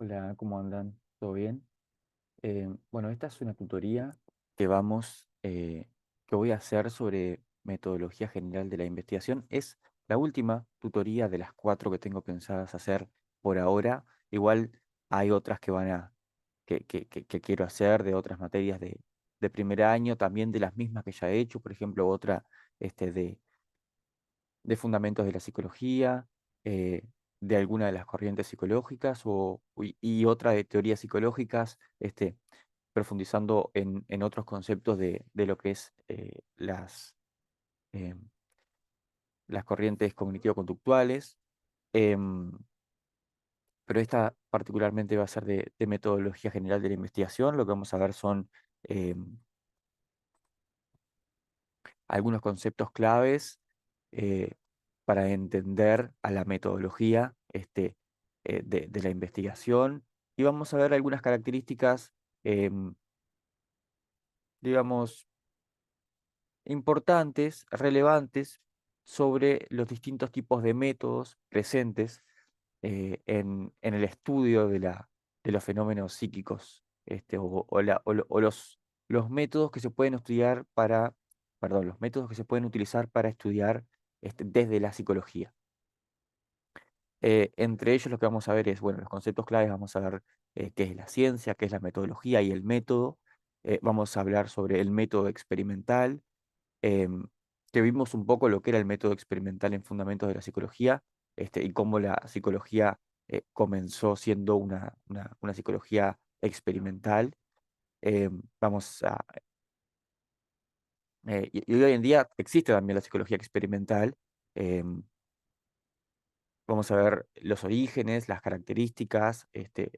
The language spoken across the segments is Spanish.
Hola, ¿cómo andan? ¿Todo bien? Bueno, esta es una tutoría que que voy a hacer sobre metodología general de la investigación. Es la última tutoría de las cuatro que tengo pensadas hacer por ahora. Igual hay otras que quiero hacer de otras materias de primer año, también de las mismas que ya he hecho, por ejemplo, otra este, de fundamentos de la psicología, eh, de alguna de las corrientes psicológicas y otra de teorías psicológicas, profundizando en otros conceptos de lo que es eh, las corrientes cognitivo-conductuales. em, pero esta particularmente va a ser de metodología general de la investigación. Lo que vamos a ver son em, algunos conceptos claves eh, para entender a la metodología de la investigación, y vamos a ver algunas características, em, digamos, importantes, relevantes sobre los distintos tipos de métodos presentes en el estudio de los fenómenos psíquicos, los métodos que se pueden estudiar perdón, los métodos que se pueden utilizar para estudiar desde la psicología. Entre ellos lo que vamos a ver es, bueno, los conceptos claves. Vamos a ver qué es la ciencia, qué es la metodología y el método. Vamos a hablar sobre el método experimental, em, que vimos un poco lo que era el método experimental en Fundamentos de la Psicología, y cómo la psicología comenzó siendo una psicología experimental. Vamos a, y hoy en día existe también la psicología experimental. em, Vamos a ver los orígenes, las características,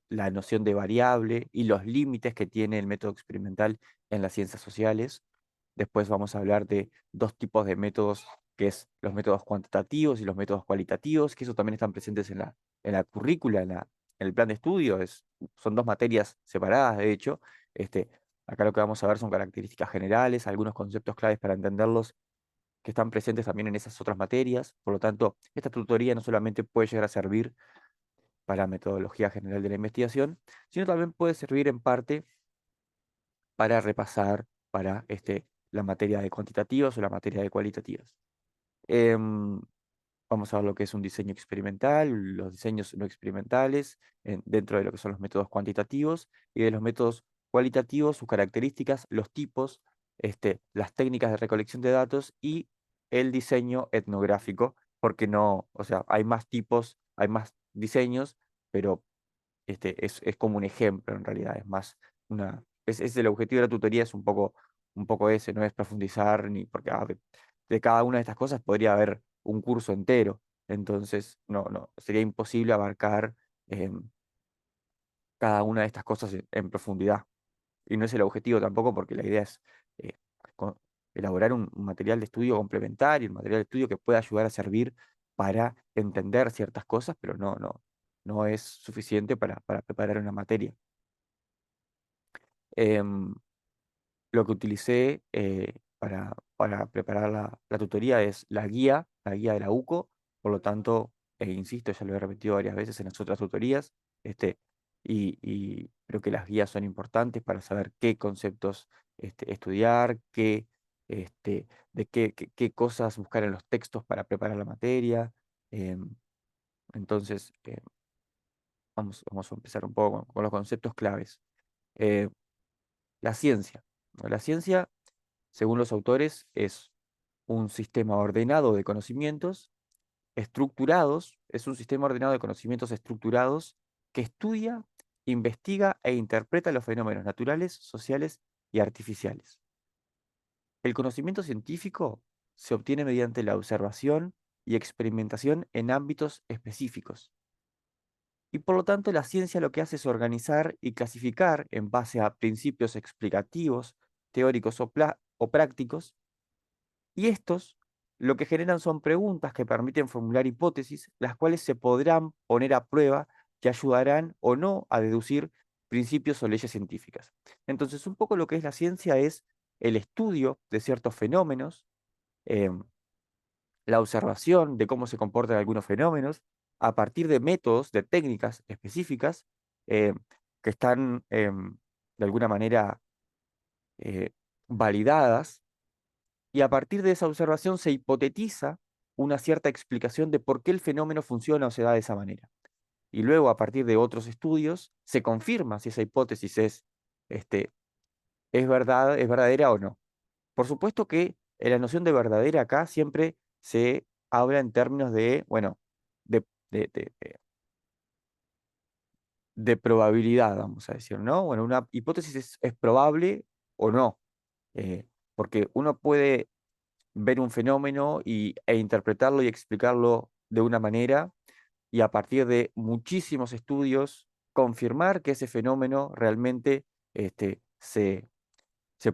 la noción de variable y los límites que tiene el método experimental en las ciencias sociales. Después vamos a hablar de dos tipos de métodos, que es los métodos cuantitativos y los métodos cualitativos, que eso también están presentes en la currícula, en el plan de estudio. Son dos materias separadas, de hecho. Este, Acá lo que vamos a ver son características generales, algunos conceptos claves para entenderlos que están presentes también en esas otras materias. Por lo tanto, esta tutoría no solamente puede llegar a servir para metodología general de la investigación, sino también puede servir en parte para repasar para la materia de cuantitativas o la materia de cualitativas. Em, Vamos a ver lo que es un diseño experimental, los diseños no experimentales, dentro de lo que son los métodos cuantitativos, y de los métodos cualitativos, sus características, los tipos, las técnicas de recolección de datos y el diseño etnográfico, porque no, o sea, hay más tipos, hay más diseños, pero es como un ejemplo en realidad. Es más es el objetivo de la tutoría, es un poco ese, no es profundizar, ni porque de cada una de estas cosas podría haber un curso entero. Entonces no, sería imposible abarcar em, cada una de estas cosas en profundidad. Y no es el objetivo tampoco, porque la idea es eh, co- elaborar un material de estudio complementario, un material de estudio que pueda ayudar a servir para entender ciertas cosas, pero no es suficiente para preparar una materia. Em, lo que utilicé para preparar la tutoría es la guía de la UCO. Por lo tanto, insisto, ya lo he repetido varias veces en las otras tutorías, este, y creo que las guías son importantes para saber qué conceptos estudiar, qué cosas buscar en los textos para preparar la materia. em, entonces, vamos a empezar un poco con los conceptos claves. Eh, la ciencia. La ciencia, según los autores, es un sistema ordenado de conocimientos estructurados, es un sistema ordenado de conocimientos estructurados que estudia, investiga e interpreta los fenómenos naturales, sociales y artificiales. El conocimiento científico se obtiene mediante la observación y experimentación en ámbitos específicos. Y por lo tanto, la ciencia lo que hace es organizar y clasificar en base a principios explicativos, teóricos o prácticos. Y estos lo que generan son preguntas que permiten formular hipótesis, las cuales se podrán poner a prueba, que ayudarán o no a deducir principios o leyes científicas. Entonces, un poco lo que es la ciencia es el estudio de ciertos fenómenos, em, la observación de cómo se comportan algunos fenómenos, a partir de métodos, de técnicas específicas, eh, que están de alguna manera eh, validadas, y a partir de esa observación se hipotetiza una cierta explicación de por qué el fenómeno funciona o se da de esa manera. Y luego, a partir de otros estudios, se confirma si esa hipótesis este, es verdad, es verdadera o no. Por supuesto que la noción de verdadera acá siempre se habla en términos de, bueno, de, de, de- de- de probabilidad, vamos a decir, ¿no? Bueno, una hipótesis es probable o no, porque uno puede ver un fenómeno e interpretarlo y explicarlo de una manera, y a partir de muchísimos estudios confirmar que ese fenómeno realmente se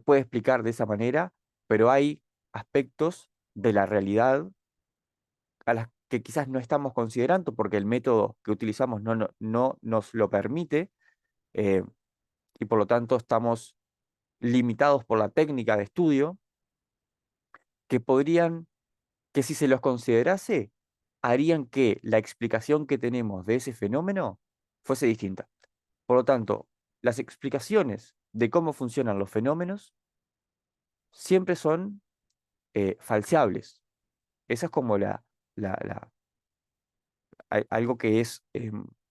puede explicar de esa manera, pero hay aspectos de la realidad a las que quizás no estamos considerando porque el método que utilizamos no nos lo permite, eh, y por lo tanto estamos limitados por la técnica de estudio, que podrían, que si se los considerase, harían que la explicación que tenemos de ese fenómeno fuese distinta. Por lo tanto, las explicaciones de cómo funcionan los fenómenos siempre son falseables. Esa es como algo que es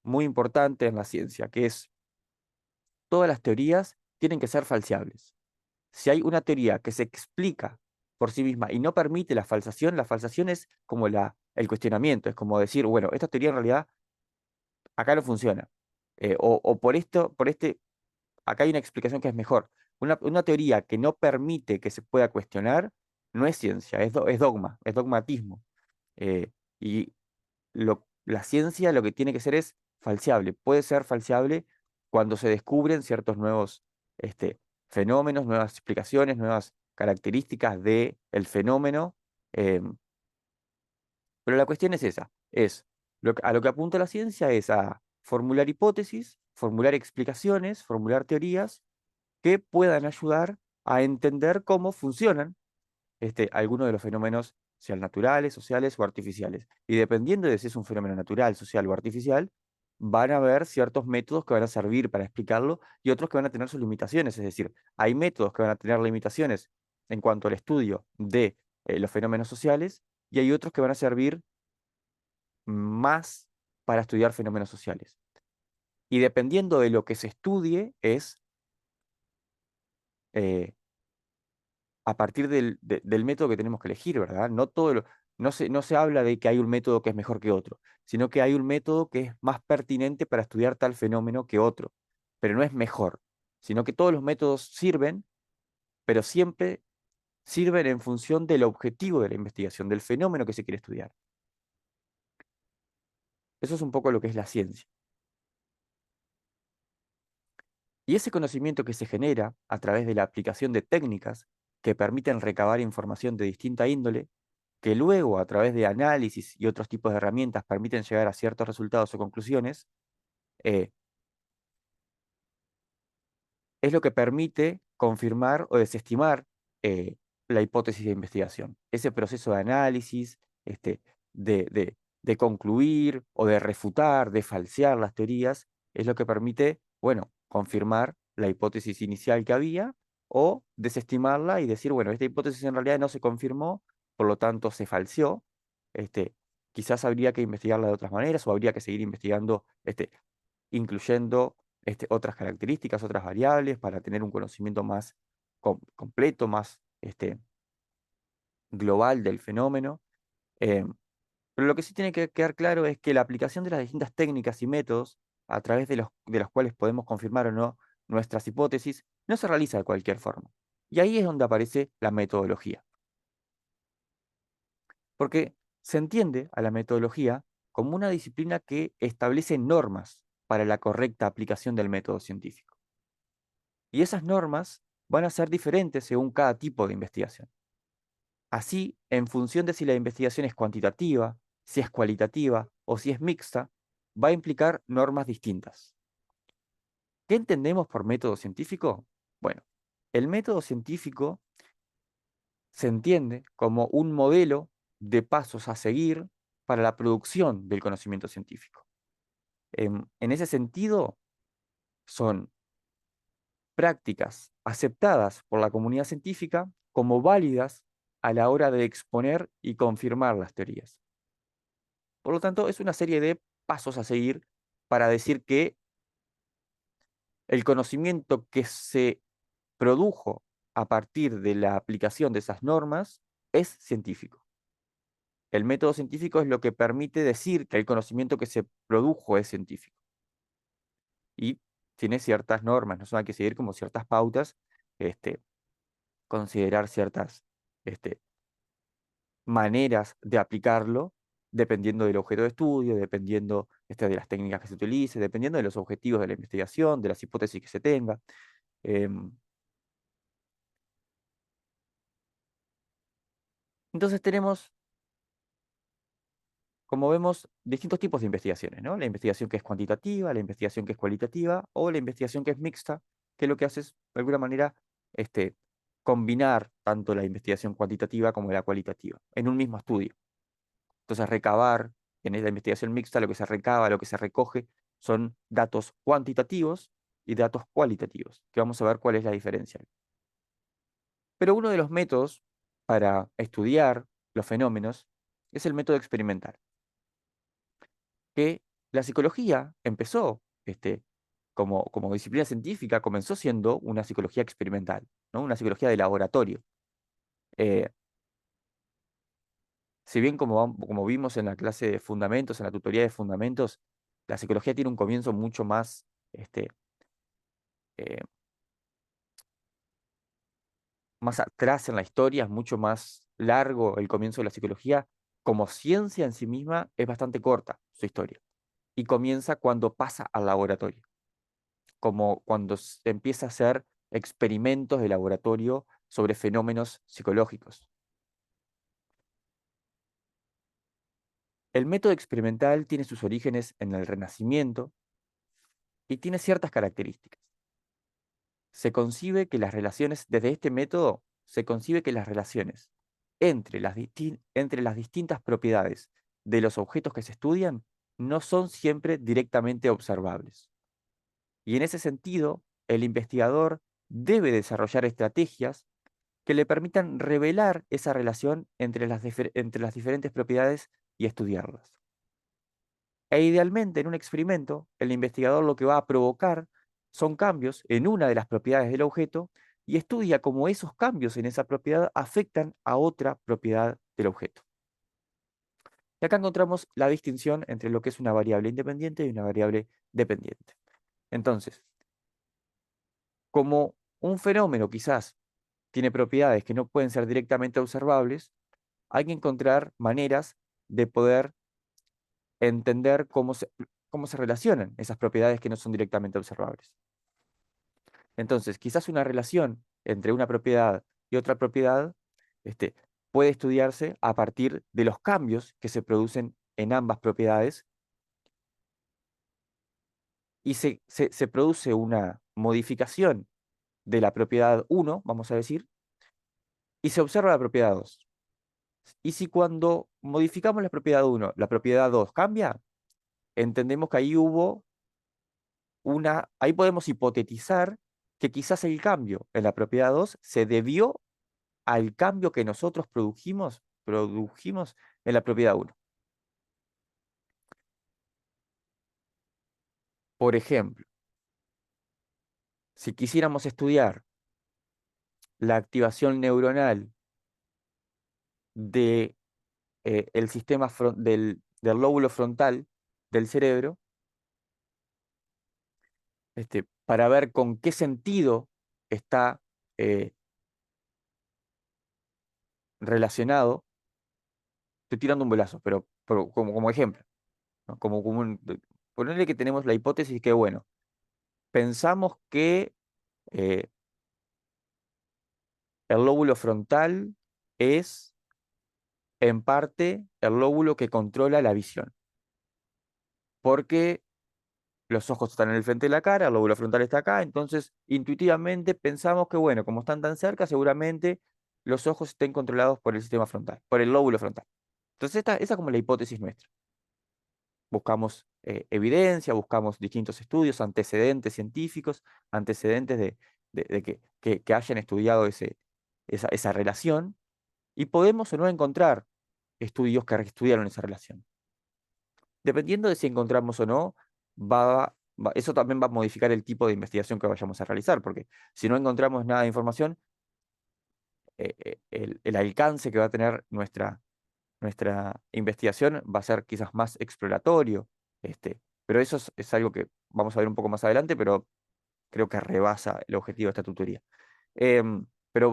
muy importante en la ciencia, que es todas las teorías tienen que ser falseables. Si hay una teoría que se explica por sí misma y no permite la falsación es como el cuestionamiento, es como decir, bueno, esta teoría en realidad acá no funciona. O por esto, acá hay una explicación que es mejor. Una teoría que no permite que se pueda cuestionar no es ciencia, es dogma, es dogmatismo. Y la ciencia lo que tiene que ser es falseable. Puede ser falseable cuando se descubren ciertos nuevos fenómenos, nuevas explicaciones, nuevas características del fenómeno. em, pero la cuestión es esa, a lo que apunta la ciencia es a formular hipótesis, formular explicaciones, formular teorías que puedan ayudar a entender cómo funcionan algunos de los fenómenos, sean naturales, sociales o artificiales. Y dependiendo de si es un fenómeno natural, social o artificial, van a haber ciertos métodos que van a servir para explicarlo y otros que van a tener sus limitaciones. Es decir, hay métodos que van a tener limitaciones en cuanto al estudio de los fenómenos sociales, y hay otros que van a servir más para estudiar fenómenos sociales. Y dependiendo de lo que se estudie, es eh, a partir del método que tenemos que elegir, ¿verdad? No se habla de que hay un método que es mejor que otro, sino que hay un método que es más pertinente para estudiar tal fenómeno que otro, pero no es mejor, sino que todos los métodos sirven, pero siempre sirven en función del objetivo de la investigación, del fenómeno que se quiere estudiar. Eso es un poco lo que es la ciencia. Y ese conocimiento que se genera a través de la aplicación de técnicas que permiten recabar información de distinta índole, que luego a través de análisis y otros tipos de herramientas permiten llegar a ciertos resultados o conclusiones, eh, es lo que permite confirmar o desestimar la hipótesis de investigación. Ese proceso de análisis, de, de, de concluir o de refutar, de falsear las teorías, es lo que permite, bueno, confirmar la hipótesis inicial que había o desestimarla y decir, bueno, esta hipótesis en realidad no se confirmó, por lo tanto se falseó. Este, quizás habría que investigarla de otras maneras o habría que seguir investigando incluyendo otras características, otras variables, para tener un conocimiento más completo, más global del fenómeno. Eh, pero lo que sí tiene que quedar claro es que la aplicación de las distintas técnicas y métodos a través de los cuales podemos confirmar o no nuestras hipótesis no se realiza de cualquier forma. Y ahí es donde aparece la metodología, porque se entiende a la metodología como una disciplina que establece normas para la correcta aplicación del método científico. Y esas normas van a ser diferentes según cada tipo de investigación. Así, en función de si la investigación es cuantitativa, si es cualitativa o si es mixta, va a implicar normas distintas. ¿Qué entendemos por método científico? Bueno, el método científico se entiende como un modelo de pasos a seguir para la producción del conocimiento científico. En ese sentido, son prácticas aceptadas por la comunidad científica como válidas a la hora de exponer y confirmar las teorías. Por lo tanto, es una serie de pasos a seguir para decir que el conocimiento que se produjo a partir de la aplicación de esas normas es científico. El método científico es lo que permite decir que el conocimiento que se produjo es científico. Y tiene ciertas normas, ¿no? Hay que seguir como ciertas pautas, este, considerar ciertas este, maneras de aplicarlo, dependiendo del objeto de estudio, dependiendo de las técnicas que se utilice, dependiendo de los objetivos de la investigación, de las hipótesis que se tenga. Em, entonces tenemos, como vemos, distintos tipos de investigaciones, ¿no? La investigación que es cuantitativa, la investigación que es cualitativa, o la investigación que es mixta, que lo que hace es, de alguna manera, este, combinar tanto la investigación cuantitativa como la cualitativa en un mismo estudio. Entonces, recabar, en la investigación mixta, lo que se recaba, lo que se recoge, son datos cuantitativos y datos cualitativos, que vamos a ver cuál es la diferencia. Pero uno de los métodos para estudiar los fenómenos es el método experimental, que la psicología empezó, como disciplina científica, comenzó siendo una psicología experimental, ¿no? Una psicología de laboratorio. Eh, si bien como vimos en la clase de fundamentos, en la tutoría de fundamentos, la psicología tiene un comienzo mucho más, eh, más atrás en la historia, es mucho más largo el comienzo de la psicología, como ciencia en sí misma es bastante corta su historia. Y comienza cuando pasa al laboratorio, como cuando se empieza a hacer experimentos de laboratorio sobre fenómenos psicológicos. El método experimental tiene sus orígenes en el Renacimiento y tiene ciertas características. Se concibe que las relaciones, desde este método, se concibe que las relaciones entre las distintas propiedades de los objetos que se estudian no son siempre directamente observables. Y en ese sentido, el investigador debe desarrollar estrategias que le permitan revelar esa relación entre las diferentes propiedades y estudiarlas. E idealmente, en un experimento, el investigador lo que va a provocar son cambios en una de las propiedades del objeto y estudia cómo esos cambios en esa propiedad afectan a otra propiedad del objeto. Y acá encontramos la distinción entre lo que es una variable independiente y una variable dependiente. Entonces, como un fenómeno quizás tiene propiedades que no pueden ser directamente observables, hay que encontrar maneras de poder entender cómo se relacionan esas propiedades que no son directamente observables. Entonces, quizás una relación entre una propiedad y otra propiedad este, puede estudiarse a partir de los cambios que se producen en ambas propiedades y se produce una modificación de la propiedad 1, vamos a decir, y se observa la propiedad 2. Y si cuando modificamos la propiedad 1, la propiedad 2 cambia, entendemos que ahí podemos hipotetizar que quizás el cambio en la propiedad 2 se debió al cambio que nosotros produjimos en la propiedad 1. Por ejemplo, si quisiéramos estudiar la activación neuronal de, el sistema del lóbulo frontal del cerebro, para ver con qué sentido está eh, relacionado, estoy tirando un velazo, pero como ejemplo, ¿no? Ponerle que tenemos la hipótesis que, bueno, pensamos que eh, el lóbulo frontal es en parte el lóbulo que controla la visión, porque los ojos están en el frente de la cara, el lóbulo frontal está acá, entonces intuitivamente pensamos que, bueno, como están tan cerca, seguramente los ojos estén controlados por el sistema frontal, por el lóbulo frontal. Entonces esa es como la hipótesis nuestra. buscamos evidencia, buscamos distintos estudios, antecedentes científicos, antecedentes de que hayan estudiado esa relación, y podemos o no encontrar estudios que estudiaron esa relación. Dependiendo de si encontramos o no, eso también va a modificar el tipo de investigación que vayamos a realizar, porque si no encontramos nada de información, el alcance que va a tener nuestra investigación va a ser quizás más exploratorio, pero eso es algo que vamos a ver un poco más adelante, pero creo que rebasa el objetivo de esta tutoría. Pero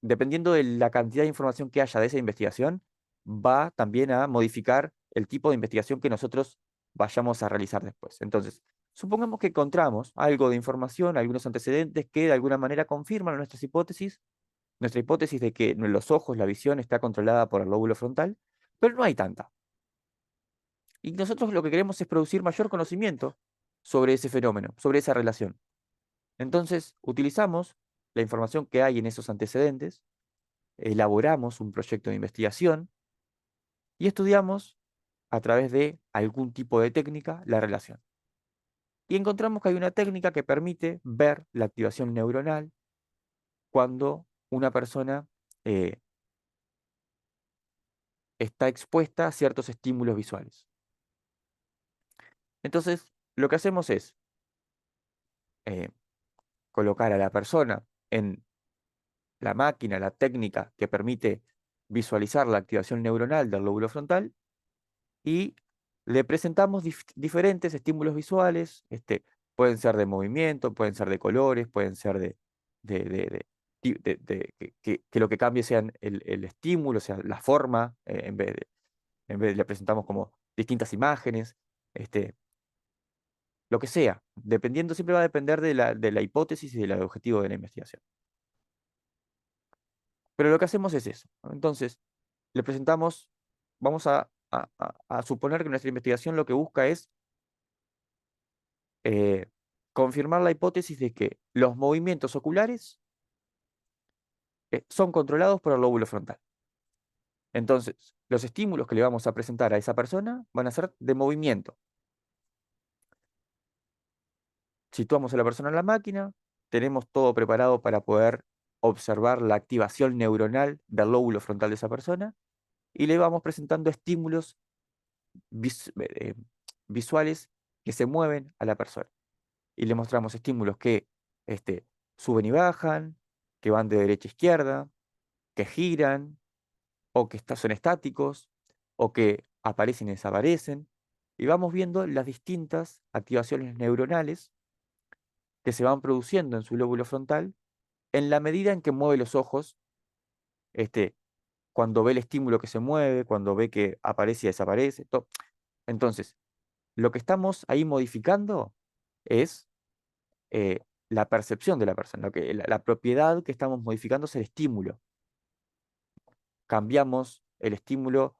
dependiendo de la cantidad de información que haya de esa investigación, va también a modificar el tipo de investigación que nosotros vayamos a realizar después. Entonces, supongamos que encontramos algo de información, algunos antecedentes que de alguna manera confirman nuestra hipótesis de que los ojos, la visión está controlada por el lóbulo frontal, pero no hay tanta. Y nosotros lo que queremos es producir mayor conocimiento sobre ese fenómeno, sobre esa relación. Entonces, utilizamos la información que hay en esos antecedentes, elaboramos un proyecto de investigación y estudiamos a través de algún tipo de técnica la relación. Y encontramos que hay una técnica que permite ver la activación neuronal cuando una persona eh, está expuesta a ciertos estímulos visuales. Entonces, lo que hacemos es eh, colocar a la persona en la máquina, la técnica que permite visualizar la activación neuronal del lóbulo frontal, y le presentamos diferentes estímulos visuales, pueden ser de movimiento, pueden ser de colores, pueden ser que lo que cambie sean el estímulo, o sea, la forma, le presentamos como distintas imágenes, este, lo que sea, dependiendo, siempre va a depender de la hipótesis y del objetivo de la investigación. Pero lo que hacemos es eso, ¿no? Entonces, le presentamos, vamos a suponer que nuestra investigación lo que busca es eh, confirmar la hipótesis de que los movimientos oculares son controlados por el lóbulo frontal. Entonces, los estímulos que le vamos a presentar a esa persona van a ser de movimiento. Situamos a la persona en la máquina, tenemos todo preparado para poder observar la activación neuronal del lóbulo frontal de esa persona, y le vamos presentando estímulos visuales que se mueven a la persona. Y le mostramos estímulos que suben y bajan, que van de derecha a izquierda, que giran, o que son estáticos, o que aparecen y desaparecen. Y vamos viendo las distintas activaciones neuronales que se van produciendo en su lóbulo frontal en la medida en que mueve los ojos, este, cuando ve el estímulo que se mueve, cuando ve que aparece y desaparece. Entonces, lo que estamos ahí modificando es la percepción de la persona. La propiedad que estamos modificando es el estímulo. Cambiamos el estímulo,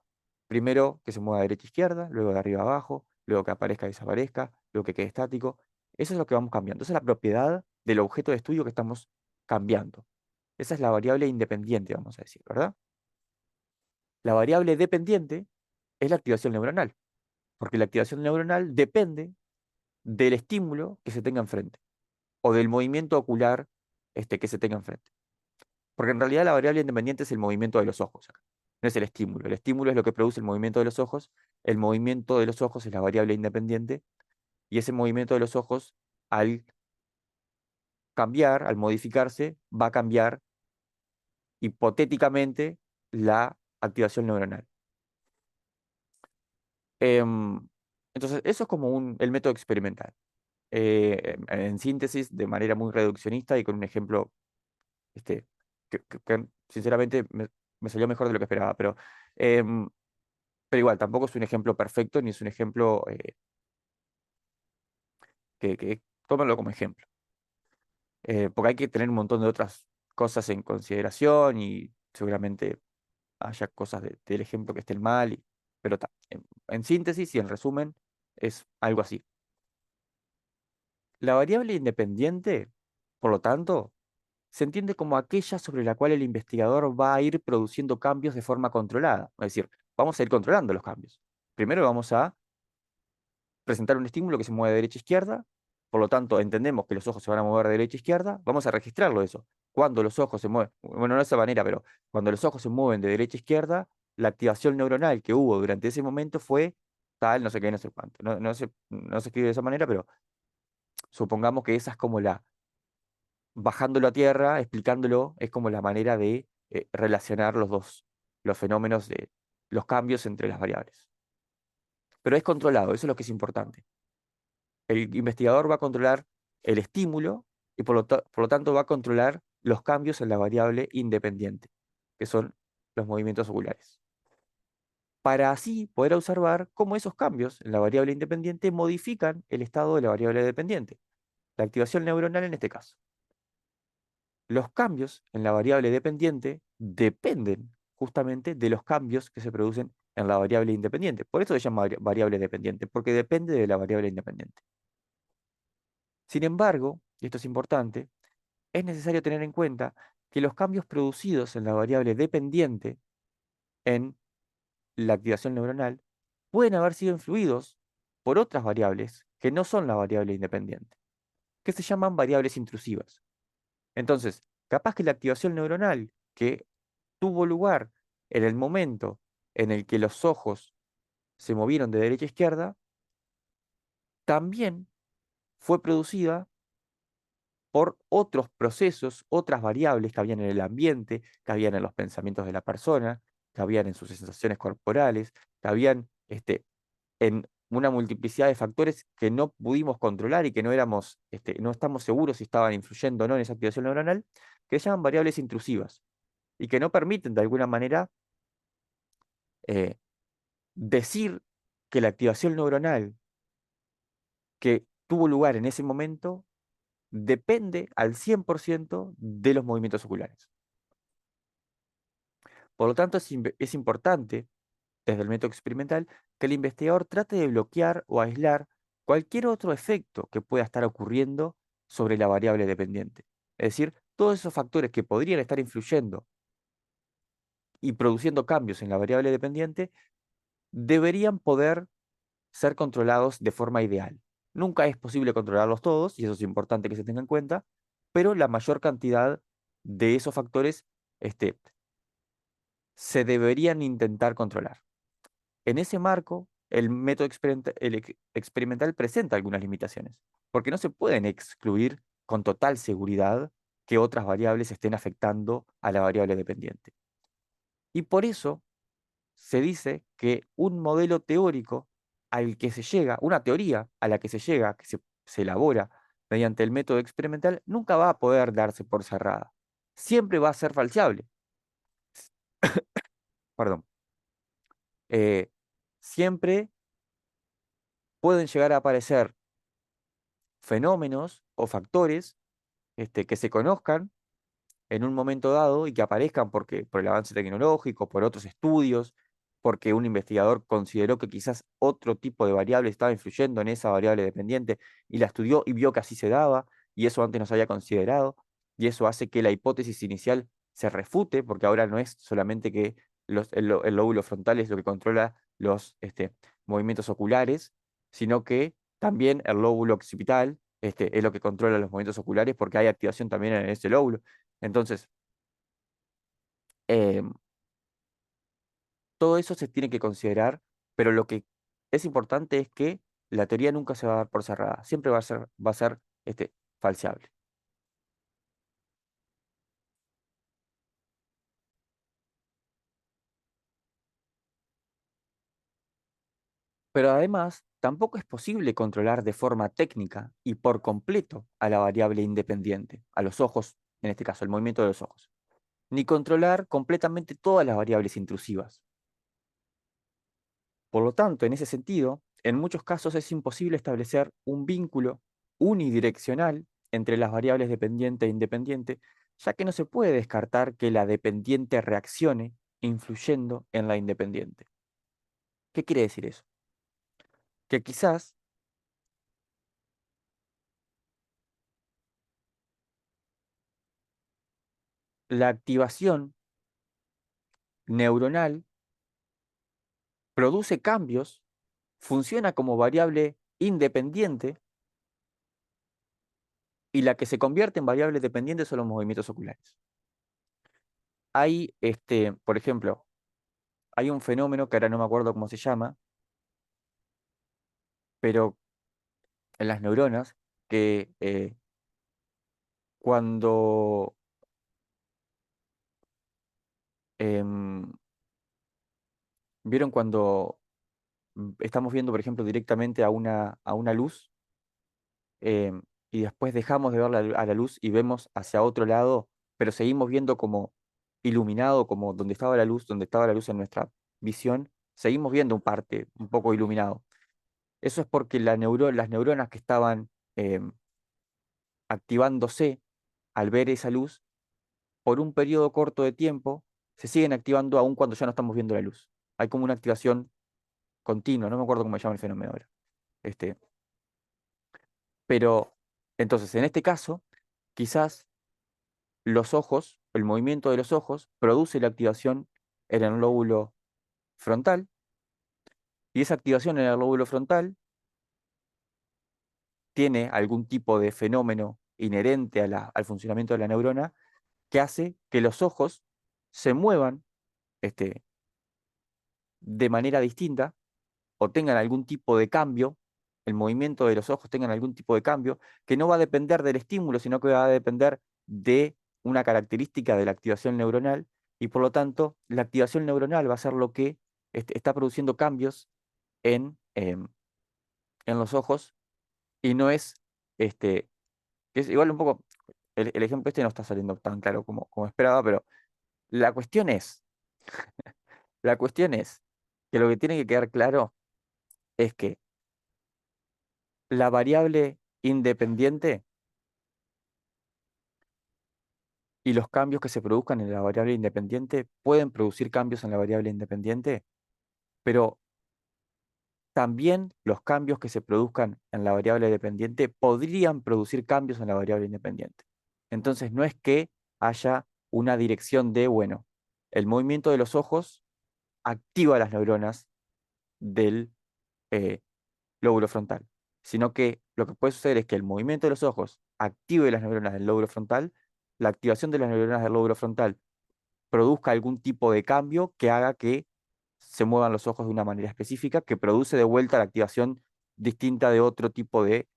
primero que se mueva de derecha a izquierda, luego de arriba a abajo, luego que aparezca y desaparezca, luego que quede estático. Eso es lo que vamos cambiando. Esa es la propiedad del objeto de estudio que estamos cambiando. Esa es la variable independiente, vamos a decir, ¿verdad? La variable dependiente es la activación neuronal, porque la activación neuronal depende del estímulo que se tenga enfrente o del movimiento ocular que se tenga enfrente. Porque en realidad la variable independiente es el movimiento de los ojos acá. No es el estímulo. El estímulo es lo que produce el movimiento de los ojos. El movimiento de los ojos es la variable independiente. Y ese movimiento de los ojos, al cambiar, al modificarse, va a cambiar hipotéticamente la activación neuronal. Em, entonces, eso es como el método experimental. En síntesis, de manera muy reduccionista y con un ejemplo este, que sinceramente me salió mejor de lo que esperaba, em, pero igual, tampoco es un ejemplo perfecto ni es un ejemplo tómalo como ejemplo. Porque hay que tener un montón de otras cosas en consideración y seguramente haya cosas del ejemplo que estén mal, pero en síntesis y en resumen es algo así. La variable independiente, por lo tanto, se entiende como aquella sobre la cual el investigador va a ir produciendo cambios de forma controlada. Es decir, vamos a ir controlando los cambios. Primero vamos a presentar un estímulo que se mueve de derecha a izquierda, por lo tanto entendemos que los ojos se van a mover de derecha a izquierda, vamos a registrarlo eso. Cuando los ojos se mueven, bueno, no de esa manera, pero cuando los ojos se mueven de derecha a izquierda, la activación neuronal que hubo durante ese momento fue tal, no sé qué, no sé cuánto. No se escribe de esa manera, pero supongamos que esa es como bajándolo a tierra, explicándolo, es como la manera de relacionar los fenómenos de los cambios entre las variables. Pero es controlado, eso es lo que es importante. El investigador va a controlar el estímulo y por lo tanto va a controlar los cambios en la variable independiente, que son los movimientos oculares, para así poder observar cómo esos cambios en la variable independiente modifican el estado de la variable dependiente, la activación neuronal en este caso. Los cambios en la variable dependiente dependen justamente de los cambios que se producen en la variable independiente. Por eso se llama variable dependiente, porque depende de la variable independiente. Sin embargo, y esto es importante, es necesario tener en cuenta que los cambios producidos en la variable dependiente en la activación neuronal pueden haber sido influidos por otras variables que no son la variable independiente, que se llaman variables intrusivas. Entonces, capaz que la activación neuronal que tuvo lugar en el momento en el que los ojos se movieron de derecha a izquierda, también fue producida por otros procesos, otras variables que habían en el ambiente, que habían en los pensamientos de la persona, que habían en sus sensaciones corporales, que habían en una multiplicidad de factores que no pudimos controlar y que no estamos seguros si estaban influyendo o no en esa activación neuronal, que se llaman variables intrusivas y que no permiten de alguna manera eh, decir que la activación neuronal que tuvo lugar en ese momento depende al 100% de los movimientos oculares. Por lo tanto, es importante, desde el método experimental, que el investigador trate de bloquear o aislar cualquier otro efecto que pueda estar ocurriendo sobre la variable dependiente. Es decir, todos esos factores que podrían estar influyendo y produciendo cambios en la variable dependiente deberían poder ser controlados de forma ideal. Nunca es posible controlarlos todos, y eso es importante que se tenga en cuenta, pero la mayor cantidad de esos factores este, se deberían intentar controlar. En ese marco, el método experimental presenta algunas limitaciones, porque no se pueden excluir con total seguridad que otras variables estén afectando a la variable dependiente. Y por eso se dice que un modelo teórico al que se llega, una teoría a la que se llega, se elabora mediante el método experimental, nunca va a poder darse por cerrada. Siempre va a ser falseable. Perdón. Eh, Siempre pueden llegar a aparecer fenómenos o factores que se conozcan en un momento dado y que aparezcan por el avance tecnológico, por otros estudios, porque un investigador consideró que quizás otro tipo de variable estaba influyendo en esa variable dependiente y la estudió y vio que así se daba, y eso antes no se había considerado, y eso hace que la hipótesis inicial se refute, porque ahora no es solamente que el lóbulo frontal es lo que controla los movimientos oculares, sino que también el lóbulo occipital es lo que controla los movimientos oculares porque hay activación también en ese lóbulo. Entonces, eh, todo eso se tiene que considerar, pero lo que es importante es que la teoría nunca se va a dar por cerrada, siempre va a ser falseable. Pero además, tampoco es posible controlar de forma técnica y por completo a la variable independiente, a los ojos, en este caso, el movimiento de los ojos, ni controlar completamente todas las variables intrusivas. Por lo tanto, en ese sentido, en muchos casos es imposible establecer un vínculo unidireccional entre las variables dependiente e independiente, ya que no se puede descartar que la dependiente reaccione influyendo en la independiente. ¿Qué quiere decir eso? Que quizás la activación neuronal produce cambios, funciona como variable independiente y la que se convierte en variable dependiente son los movimientos oculares. Hay, por ejemplo, hay un fenómeno que ahora no me acuerdo cómo se llama, pero en las neuronas, que cuando em, vieron cuando estamos viendo, por ejemplo, directamente a una luz, y después dejamos de ver a la luz y vemos hacia otro lado, pero seguimos viendo como iluminado, como donde estaba la luz en nuestra visión, seguimos viendo un parte un poco iluminado. Eso es porque las neuronas que estaban em, activándose al ver esa luz, por un periodo corto de tiempo, se siguen activando aún cuando ya no estamos viendo la luz. Hay como una activación continua, no me acuerdo cómo se llama el fenómeno ahora. Este, pero entonces, en este caso, quizás los ojos, el movimiento de los ojos, produce la activación en el lóbulo frontal, y esa activación en el lóbulo frontal tiene algún tipo de fenómeno inherente a al funcionamiento de la neurona que hace que los ojos se muevan este, de manera distinta o tengan algún tipo de cambio, el movimiento de los ojos tengan algún tipo de cambio, que no va a depender del estímulo, sino que va a depender de una característica de la activación neuronal, y por lo tanto la activación neuronal va a ser lo que está produciendo cambios en los ojos, y no es, es igual un poco, el ejemplo no está saliendo tan claro como esperaba, pero la cuestión es, la cuestión es que lo que tiene que quedar claro es que la variable independiente y los cambios que se produzcan en la variable independiente pueden producir cambios en la variable independiente, pero también los cambios que se produzcan en la variable dependiente podrían producir cambios en la variable independiente. Entonces no es que haya una dirección de, bueno, el movimiento de los ojos activa las neuronas del eh, lóbulo frontal, sino que lo que puede suceder es que el movimiento de los ojos active las neuronas del lóbulo frontal, la activación de las neuronas del lóbulo frontal produzca algún tipo de cambio que haga que se muevan los ojos de una manera específica, que produce de vuelta la activación distinta de otro tipo de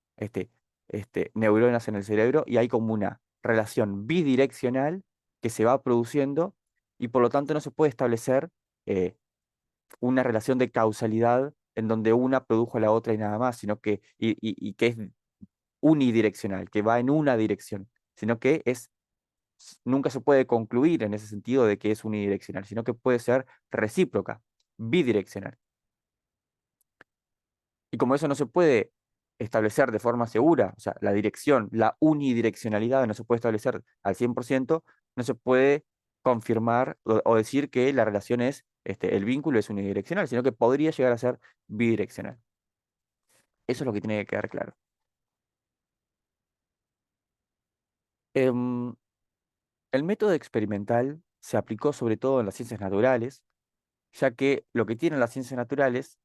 neuronas en el cerebro, y hay como una relación bidireccional que se va produciendo, y por lo tanto no se puede establecer eh, una relación de causalidad en donde una produjo a la otra y nada más, sino que, y que es unidireccional, que va en una dirección, sino que nunca se puede concluir en ese sentido de que es unidireccional, sino que puede ser recíproca, bidireccional. Y como eso no se puede establecer de forma segura, o sea, la dirección, la unidireccionalidad no se puede establecer al 100%, no se puede confirmar o decir que la relación es, el vínculo es unidireccional, sino que podría llegar a ser bidireccional. Eso es lo que tiene que quedar claro. Em, el método experimental se aplicó sobre todo en las ciencias naturales, ya que lo que tienen las ciencias naturales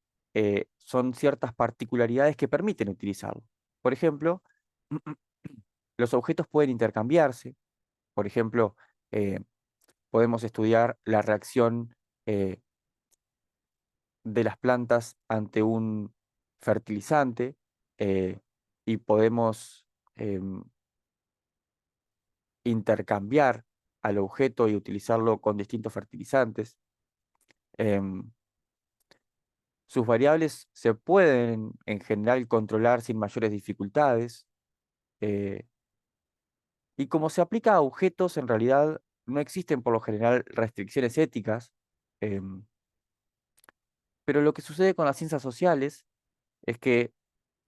son ciertas particularidades que permiten utilizarlo. Por ejemplo, los objetos pueden intercambiarse. Por ejemplo, eh, podemos estudiar la reacción eh, de las plantas ante un fertilizante, eh, y podemos em, intercambiar al objeto y utilizarlo con distintos fertilizantes. Em, Sus variables se pueden en general controlar sin mayores dificultades, eh, y como se aplica a objetos, en realidad no existen por lo general restricciones éticas, em, pero lo que sucede con las ciencias sociales es que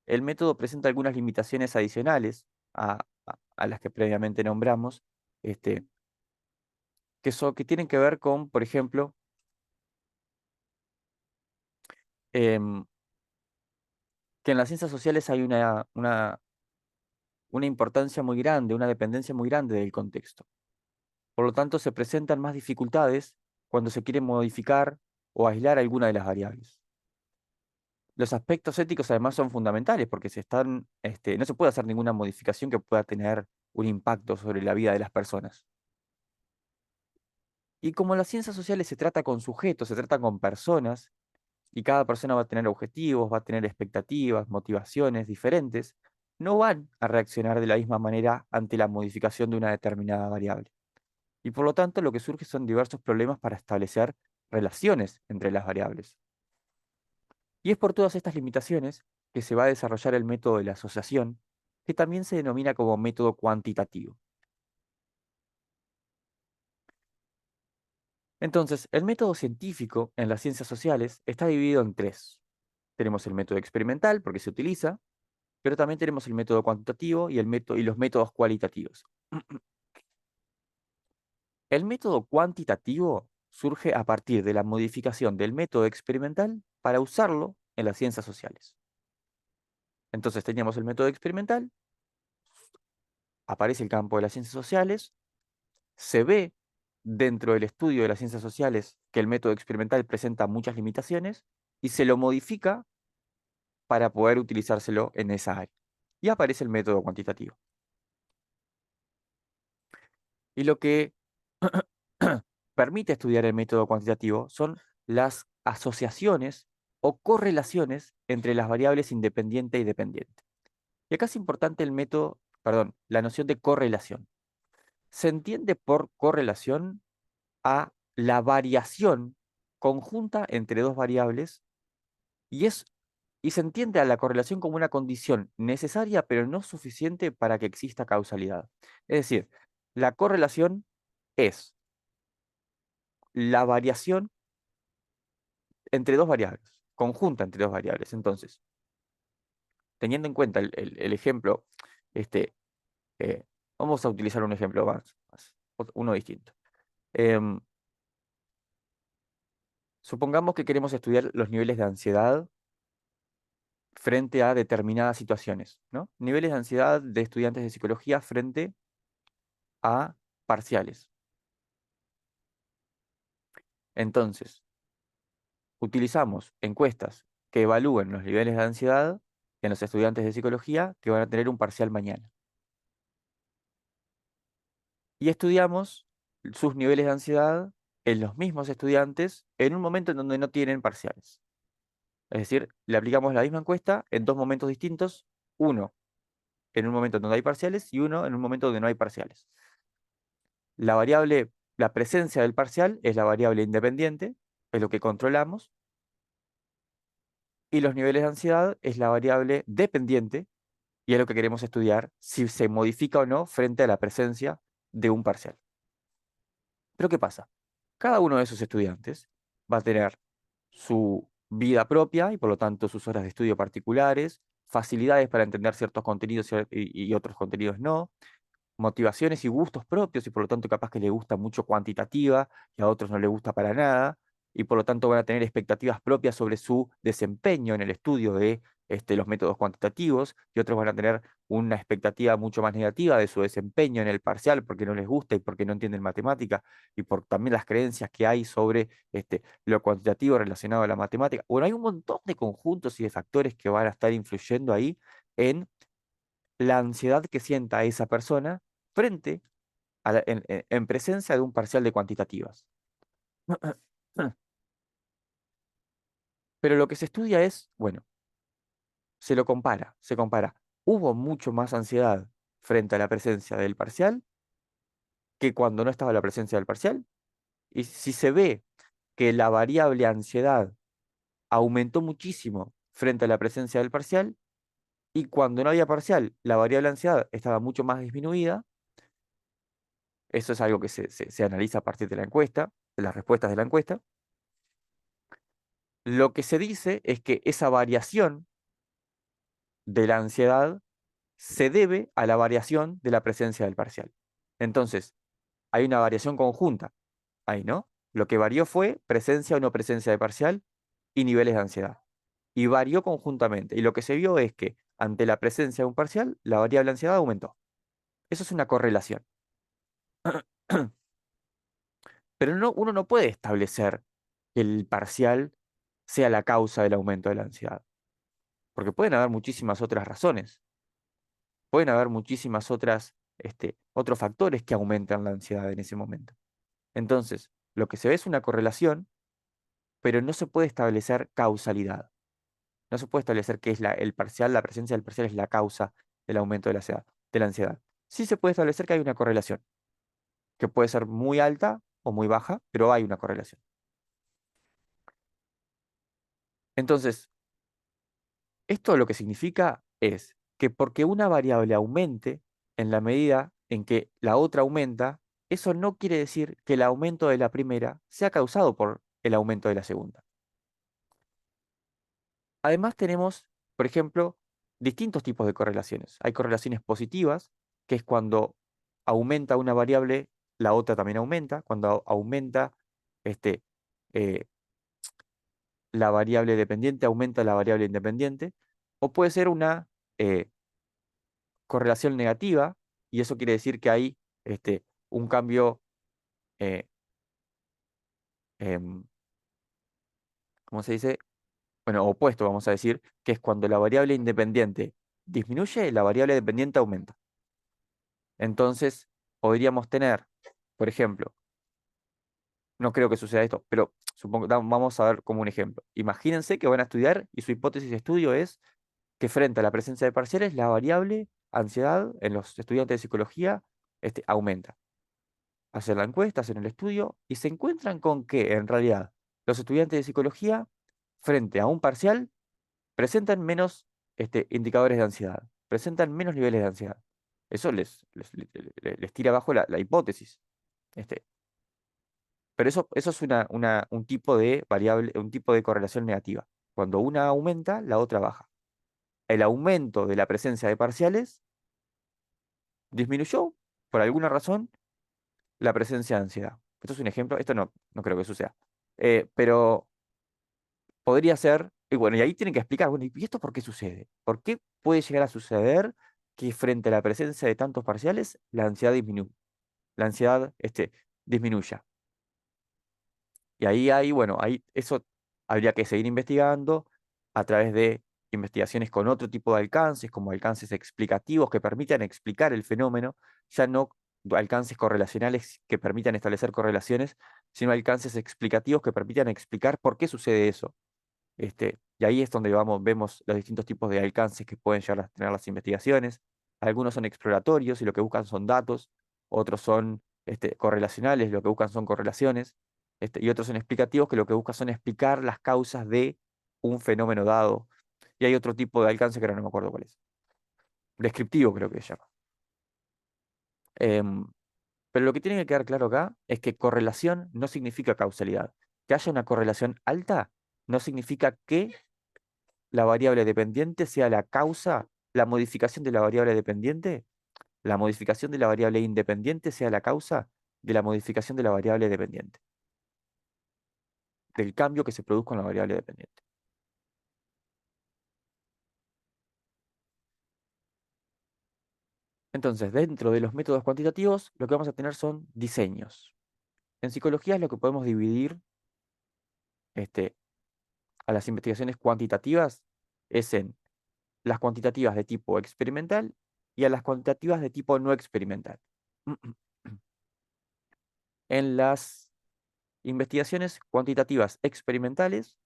el método presenta algunas limitaciones adicionales a las que previamente nombramos, este, que tienen que ver con, por ejemplo, em, que en las ciencias sociales hay una importancia muy grande, una dependencia muy grande del contexto. Por lo tanto, se presentan más dificultades cuando se quiere modificar o aislar alguna de las variables. Los aspectos éticos además son fundamentales porque no se puede hacer ninguna modificación que pueda tener un impacto sobre la vida de las personas. Y como las ciencias sociales se trata con sujetos, se trata con personas, y cada persona va a tener objetivos, va a tener expectativas, motivaciones diferentes, no van a reaccionar de la misma manera ante la modificación de una determinada variable. Y por lo tanto, lo que surge son diversos problemas para establecer relaciones entre las variables. Y es por todas estas limitaciones que se va a desarrollar el método de la asociación, que también se denomina como método cuantitativo. Entonces, el método científico en las ciencias sociales está dividido en tres. Tenemos el método experimental, porque se utiliza, pero también tenemos el método cuantitativo y los métodos cualitativos. El método cuantitativo surge a partir de la modificación del método experimental para usarlo en las ciencias sociales. Entonces teníamos el método experimental, aparece el campo de las ciencias sociales, se ve dentro del estudio de las ciencias sociales que el método experimental presenta muchas limitaciones y se lo modifica para poder utilizárselo en esa área. Y aparece el método cuantitativo. Y lo que permite estudiar el método cuantitativo son las asociaciones o correlaciones entre las variables independiente y dependiente. Y acá es importante la noción de correlación. Se entiende por correlación a la variación conjunta entre dos variables y y se entiende a la correlación como una condición necesaria pero no suficiente para que exista causalidad. Es decir, la correlación es la variación entre dos variables, conjunta entre dos variables. Entonces, teniendo en cuenta el ejemplo, este, eh, vamos a utilizar un ejemplo uno distinto. Em, Supongamos que queremos estudiar los niveles de ansiedad frente a determinadas situaciones, ¿no? Niveles de ansiedad de estudiantes de psicología frente a parciales. Entonces, utilizamos encuestas que evalúen los niveles de ansiedad en los estudiantes de psicología que van a tener un parcial mañana. Y estudiamos sus niveles de ansiedad en los mismos estudiantes en un momento en donde no tienen parciales. Es decir, le aplicamos la misma encuesta en dos momentos distintos, uno en un momento donde hay parciales y uno en un momento donde no hay parciales. La presencia del parcial es la variable independiente, es lo que controlamos, y los niveles de ansiedad es la variable dependiente y es lo que queremos estudiar si se modifica o no frente a la presencia de un parcial. Pero ¿qué pasa? Cada uno de esos estudiantes va a tener su vida propia y por lo tanto sus horas de estudio particulares, facilidades para entender ciertos contenidos y otros contenidos no, motivaciones y gustos propios y por lo tanto capaz que le gusta mucho cuantitativa y a otros no le gusta para nada y por lo tanto van a tener expectativas propias sobre su desempeño en el estudio de los métodos cuantitativos y otros van a tener una expectativa mucho más negativa de su desempeño en el parcial porque no les gusta y porque no entienden matemática y por también las creencias que hay sobre lo cuantitativo relacionado a la matemática. Bueno, hay un montón de conjuntos y de factores que van a estar influyendo ahí en la ansiedad que sienta esa persona frente en presencia de un parcial de cuantitativas. Pero lo que se estudia es, bueno, se compara. ¿Hubo mucho más ansiedad frente a la presencia del parcial que cuando no estaba la presencia del parcial? Y si se ve que la variable ansiedad aumentó muchísimo frente a la presencia del parcial y cuando no había parcial, la variable ansiedad estaba mucho más disminuida. Eso es algo que se analiza a partir de la encuesta, de las respuestas de la encuesta. Lo que se dice es que esa variación de la ansiedad se debe a la variación de la presencia del parcial. Entonces, hay una variación conjunta ahí, ¿no? Lo que varió fue presencia o no presencia de parcial y niveles de ansiedad. Y varió conjuntamente. Y lo que se vio es que ante la presencia de un parcial, la variable ansiedad aumentó. Eso es una correlación. Pero uno no puede establecer que el parcial sea la causa del aumento de la ansiedad. porque pueden haber muchísimas otras razones, pueden haber muchísimas otras, otros factores que aumentan la ansiedad en ese momento. Entonces, lo que se ve es una correlación, pero no se puede establecer causalidad. No se puede establecer que es el parcial, la presencia del parcial es la causa del aumento de la ansiedad. Sí se puede establecer que hay una correlación, que puede ser muy alta o muy baja, pero hay una correlación. Entonces, esto lo que significa es que porque una variable aumente en la medida en que la otra aumenta, eso no quiere decir que el aumento de la primera sea causado por el aumento de la segunda. Además tenemos, por ejemplo, distintos tipos de correlaciones. Hay correlaciones positivas, que es cuando aumenta una variable, la otra también aumenta. Cuando aumenta este, eh, la variable dependiente, aumenta la variable independiente. O puede ser una eh, correlación negativa, y eso quiere decir que hay un cambio, eh, em, ¿cómo se dice? Bueno, opuesto, vamos a decir, que es cuando la variable independiente disminuye, la variable dependiente aumenta. Entonces, podríamos tener, por ejemplo, no creo que suceda esto, pero supongo, vamos a ver como un ejemplo. Imagínense que van a estudiar y su hipótesis de estudio es que frente a la presencia de parciales, la variable ansiedad en los estudiantes de psicología aumenta. Hacen la encuesta, hacen el estudio y se encuentran con que, en realidad, los estudiantes de psicología, frente a un parcial, presentan menos indicadores de ansiedad, presentan menos niveles de ansiedad. Eso les tira abajo la hipótesis. Este, pero eso es un tipo de variable, un tipo de correlación negativa. Cuando una aumenta, la otra baja. El aumento de la presencia de parciales disminuyó, por alguna razón, la presencia de ansiedad. Esto es un ejemplo, esto no creo que suceda. Pero podría ser, y bueno, y ahí tienen que explicar, bueno, ¿y esto por qué sucede? ¿Por qué puede llegar a suceder que frente a la presencia de tantos parciales, la ansiedad la ansiedad disminuya? Y ahí hay, bueno, ahí eso habría que seguir investigando a través de investigaciones con otro tipo de alcances, como alcances explicativos que permitan explicar el fenómeno, ya no alcances correlacionales que permitan establecer correlaciones, sino alcances explicativos que permitan explicar por qué sucede eso. Y ahí es donde vemos los distintos tipos de alcances que pueden llegar a tener las investigaciones. Algunos son exploratorios y lo que buscan son datos, otros son correlacionales, lo que buscan son correlaciones, y otros son explicativos que lo que buscan son explicar las causas de un fenómeno dado. Y hay otro tipo de alcance que ahora no me acuerdo cuál es. Descriptivo creo que se llama. Em, pero lo que tiene que quedar claro acá es que correlación no significa causalidad. Que haya una correlación alta no significa que la variable dependiente sea la causa, la modificación de la variable dependiente, la modificación de la variable independiente sea la causa de la modificación de la variable dependiente, del cambio que se produzca en la variable dependiente. Entonces, dentro de los métodos cuantitativos, lo que vamos a tener son diseños. En psicología es lo que podemos dividir este, a las investigaciones cuantitativas, es en las cuantitativas de tipo experimental y a las cuantitativas de tipo no experimental. En las investigaciones cuantitativas experimentales,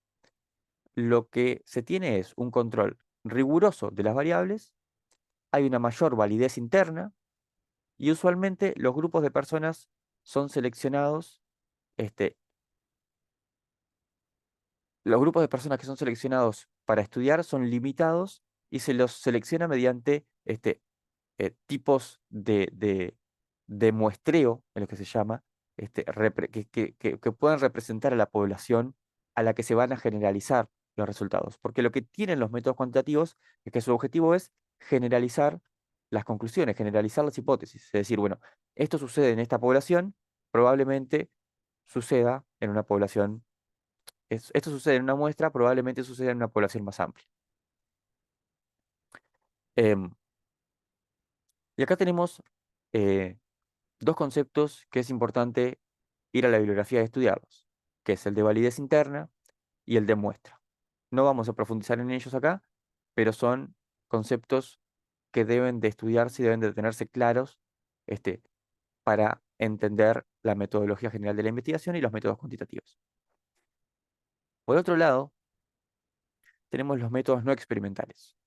lo que se tiene es un control riguroso de las variables, hay una mayor validez interna y usualmente los grupos de personas son seleccionados, este, los grupos de personas que son seleccionados para estudiar son limitados y se los selecciona mediante tipos de muestreo, en lo que se llama, que puedan representar a la población a la que se van a generalizar los resultados. Porque lo que tienen los métodos cuantitativos es que su objetivo es generalizar las conclusiones, generalizar las hipótesis. Es decir, bueno, esto sucede en esta población, probablemente suceda en una población, esto sucede en una muestra, probablemente suceda en una población más amplia. Em, y acá tenemos eh, dos conceptos que es importante ir a la bibliografía y estudiarlos, que es el de validez interna y el de muestra. No vamos a profundizar en ellos acá, pero son conceptos que deben de estudiarse y deben de tenerse claros este, para entender la metodología general de la investigación y los métodos cuantitativos. Por otro lado, tenemos los métodos no experimentales,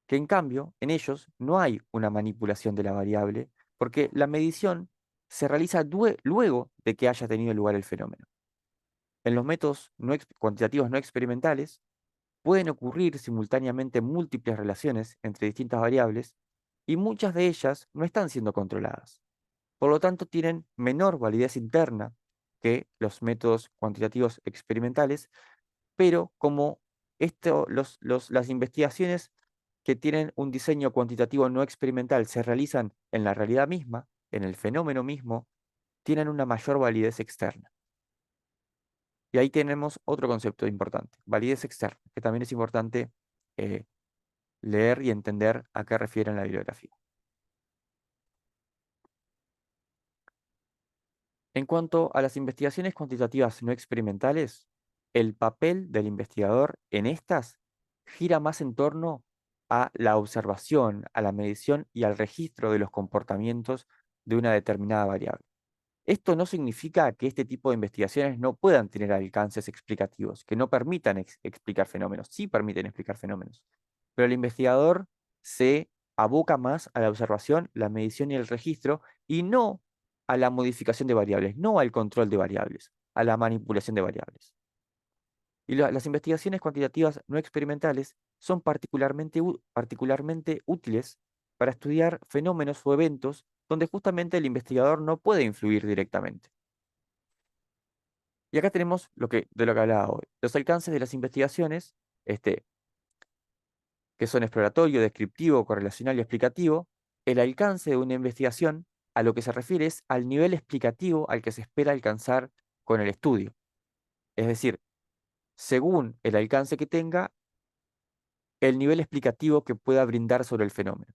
que en cambio, en ellos no hay una manipulación de la variable, porque la medición se realiza luego de que haya tenido lugar el fenómeno. En los métodos cuantitativos no experimentales, pueden ocurrir simultáneamente múltiples relaciones entre distintas variables y muchas de ellas no están siendo controladas. Por lo tanto, tienen menor validez interna que los métodos cuantitativos experimentales, pero como las investigaciones que tienen un diseño cuantitativo no experimental se realizan en la realidad misma, en el fenómeno mismo, tienen una mayor validez externa. Y ahí tenemos otro concepto importante, validez externa, que también es importante eh, leer y entender a qué refiere en la bibliografía. En cuanto a las investigaciones cuantitativas no experimentales, el papel del investigador en estas gira más en torno a la observación, a la medición y al registro de los comportamientos de una determinada variable. Esto no significa que este tipo de investigaciones no puedan tener alcances explicativos, que no permitan explicar fenómenos. Sí permiten explicar fenómenos, pero el investigador se aboca más a la observación, la medición y el registro, y no a la modificación de variables, no al control de variables, a la manipulación de variables. Y las investigaciones cuantitativas no experimentales son particularmente útiles para estudiar fenómenos o eventos donde justamente el investigador no puede influir directamente. Y acá tenemos de lo que hablaba hoy. Los alcances de las investigaciones, este, que son exploratorio, descriptivo, correlacional y explicativo. El alcance de una investigación a lo que se refiere es al nivel explicativo al que se espera alcanzar con el estudio. Es decir, según el alcance que tenga, el nivel explicativo que pueda brindar sobre el fenómeno.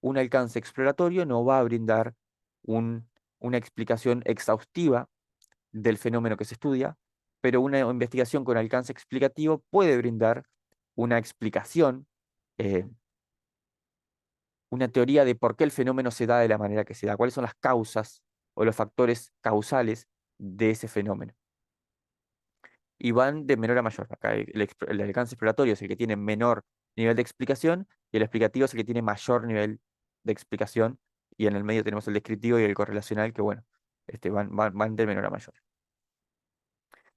Un alcance exploratorio no va a brindar una explicación exhaustiva del fenómeno que se estudia, pero una investigación con alcance explicativo puede brindar una explicación, eh, una teoría de por qué el fenómeno se da de la manera que se da, cuáles son las causas o los factores causales de ese fenómeno. Y van de menor a mayor. Acá el alcance exploratorio es el que tiene menor nivel de explicación y el explicativo es el que tiene mayor nivel de explicación. Y en el medio tenemos el descriptivo y el correlacional que, bueno, van de menor a mayor.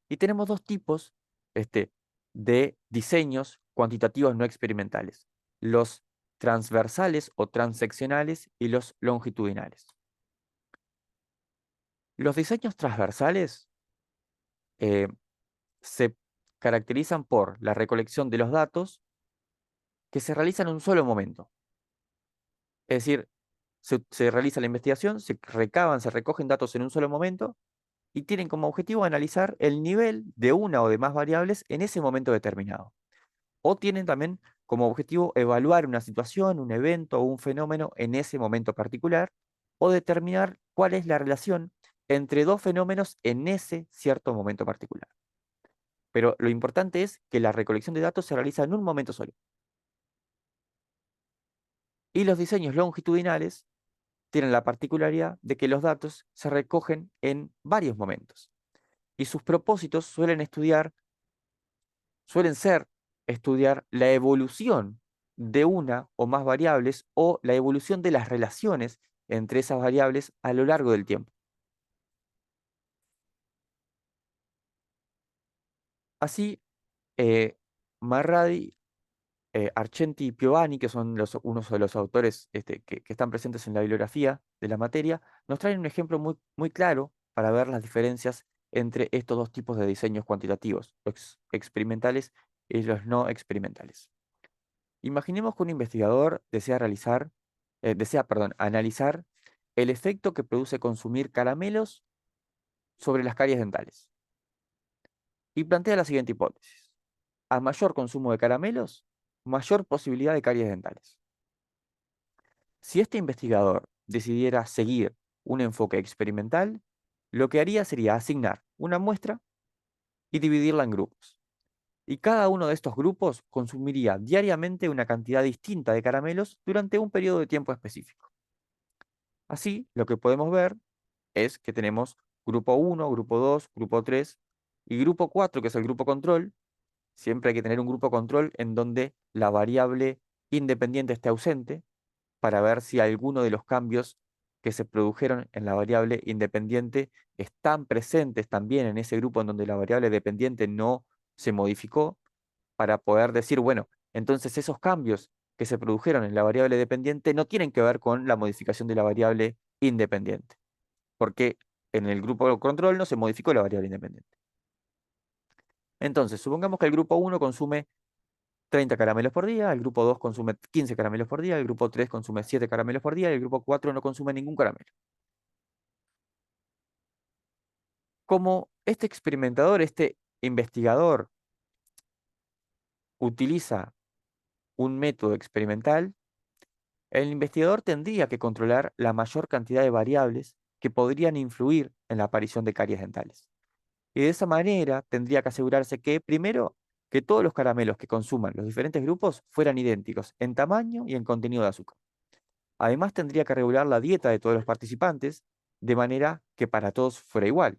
Y tenemos dos tipos de diseños cuantitativos no experimentales: los transversales o transeccionales y los longitudinales. Los diseños transversales eh, se caracterizan por la recolección de los datos que se realizan en un solo momento. Es decir, se realiza la investigación, se recaban, se recogen datos en un solo momento y tienen como objetivo analizar el nivel de una o de más variables en ese momento determinado. O tienen también como objetivo evaluar una situación, un evento o un fenómeno en ese momento particular, o determinar cuál es la relación entre dos fenómenos en ese cierto momento particular. Pero lo importante es que la recolección de datos se realiza en un momento solo. Y los diseños longitudinales tienen la particularidad de que los datos se recogen en varios momentos. Y sus propósitos suelen ser estudiar la evolución de una o más variables o la evolución de las relaciones entre esas variables a lo largo del tiempo. Así, eh, Marradi, Argenti y Piovani, que son unos de los autores que están presentes en la bibliografía de la materia, nos traen un ejemplo muy, muy claro para ver las diferencias entre estos dos tipos de diseños cuantitativos, los experimentales y los no experimentales. Imaginemos que un investigador desea, analizar el efecto que produce consumir caramelos sobre las caries dentales y plantea la siguiente hipótesis: a mayor consumo de caramelos, mayor posibilidad de caries dentales. Si este investigador decidiera seguir un enfoque experimental, lo que haría sería asignar una muestra y dividirla en grupos. Y cada uno de estos grupos consumiría diariamente una cantidad distinta de caramelos durante un periodo de tiempo específico. Así, lo que podemos ver es que tenemos grupo 1, grupo 2, grupo 3 y grupo 4, que es el grupo control. Siempre hay que tener un grupo control en donde la variable independiente esté ausente para ver si alguno de los cambios que se produjeron en la variable independiente están presentes también en ese grupo en donde la variable dependiente no se modificó, para poder decir, bueno, entonces esos cambios que se produjeron en la variable dependiente no tienen que ver con la modificación de la variable independiente, porque en el grupo control no se modificó la variable independiente. Entonces, supongamos que el grupo 1 consume 30 caramelos por día, el grupo 2 consume 15 caramelos por día, el grupo 3 consume 7 caramelos por día y el grupo 4 no consume ningún caramelo. Como este experimentador, este investigador utiliza un método experimental, el investigador tendría que controlar la mayor cantidad de variables que podrían influir en la aparición de caries dentales. Y de esa manera tendría que asegurarse que, primero, que todos los caramelos que consuman los diferentes grupos fueran idénticos en tamaño y en contenido de azúcar. Además, tendría que regular la dieta de todos los participantes de manera que para todos fuera igual.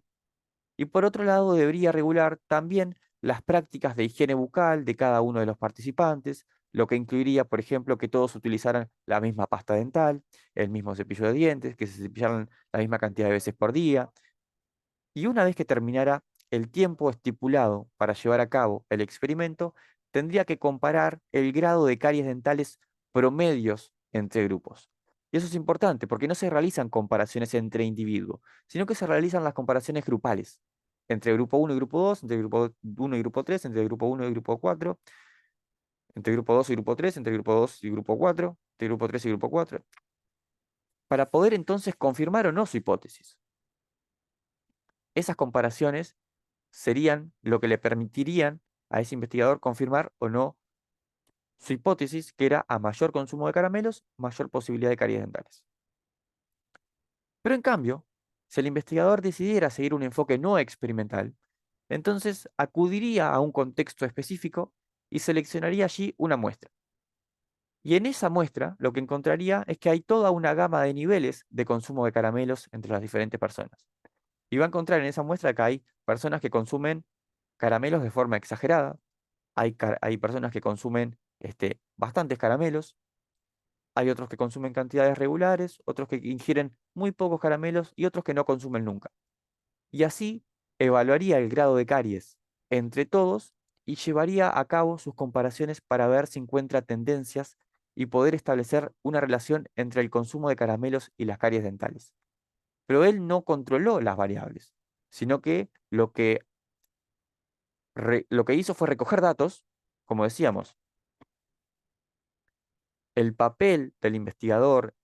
Y por otro lado, debería regular también las prácticas de higiene bucal de cada uno de los participantes, lo que incluiría, por ejemplo, que todos utilizaran la misma pasta dental, el mismo cepillo de dientes, que se cepillaran la misma cantidad de veces por día. Y una vez que terminara el tiempo estipulado para llevar a cabo el experimento, tendría que comparar el grado de caries dentales promedios entre grupos. Y eso es importante porque no se realizan comparaciones entre individuos, sino que se realizan las comparaciones grupales, entre grupo 1 y grupo 2, entre grupo 1 y grupo 3, entre grupo 1 y grupo 4, entre grupo 2 y grupo 3, entre grupo 2 y grupo 4, entre grupo 3 y grupo 4, para poder entonces confirmar o no su hipótesis. Esas comparaciones serían lo que le permitirían a ese investigador confirmar o no su hipótesis, que era a mayor consumo de caramelos, mayor posibilidad de caries dentales. Pero en cambio, si el investigador decidiera seguir un enfoque no experimental, entonces acudiría a un contexto específico y seleccionaría allí una muestra. Y en esa muestra lo que encontraría es que hay toda una gama de niveles de consumo de caramelos entre las diferentes personas. Y va a encontrar en esa muestra que hay personas que consumen caramelos de forma exagerada, hay personas que consumen bastantes caramelos, hay otros que consumen cantidades regulares, otros que ingieren muy pocos caramelos y otros que no consumen nunca. Y así evaluaría el grado de caries entre todos y llevaría a cabo sus comparaciones para ver si encuentra tendencias y poder establecer una relación entre el consumo de caramelos y las caries dentales. Pero él no controló las variables, sino que lo que hizo fue recoger datos, como decíamos. El papel del investigador